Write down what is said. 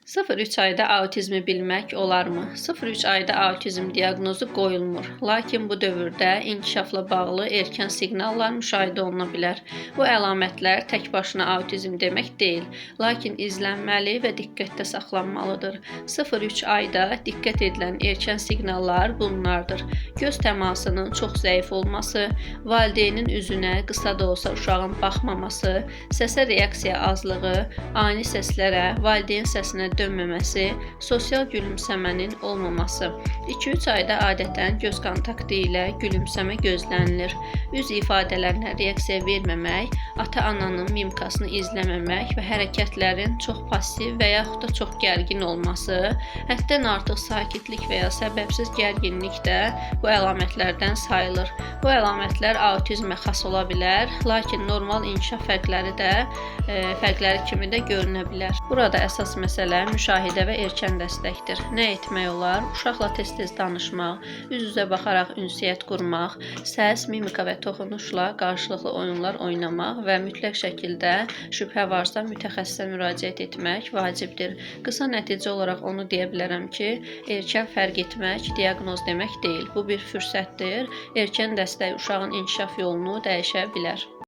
0-3 ayda autizmi bilmək olarmı? 0-3 ayda autizm diaqnozu qoyulmur. Lakin bu dövrdə inkişafla bağlı erkən siqnallar müşahidə oluna bilər. Bu əlamətlər tək başına autizm demək deyil, lakin izlənməli və diqqətdə saxlanmalıdır. 0-3 ayda diqqət edilən erkən siqnallar bunlardır: göz təmasının çox zəif olması, valideynin üzünə qısa da olsa uşağın baxmaması, səsə reaksiya azlığı, ani səslərə, valideyn səsinə dönməməsi, sosial gülümsəmənin olmaması. 2-3 ayda adətən göz kontaktı ilə gülümsəmə gözlənilir. Üz ifadələrinə reaksiya verməmək, ata-ananın mimikasını izləməmək və hərəkətlərin çox passiv və yaxud da çox gərgin olması, həddən artıq sakitlik və ya səbəbsiz gərginlik də bu əlamətlərdən sayılır. Bu əlamətlər autizmə xas ola bilər, lakin normal inkişaf fərqləri kimi də görünə bilər. Burada əsas məsələ müşahidə və erkən dəstəkdir. Nə etmək olar? Uşaqla tez-tez danışmaq, üz-üzə baxaraq ünsiyyət qurmaq, səs, mimika və toxunuşla qarşılıqlı oyunlar oynamaq və mütləq şəkildə şübhə varsa mütəxəssisə müraciət etmək vacibdir. Qısa nəticə olaraq onu deyə bilərəm ki, erkən fərq etmək diaqnoz demək deyil. Bu bir fürsətdir. Erkən dəstək uşağın inkişaf yolunu dəyişə bilər.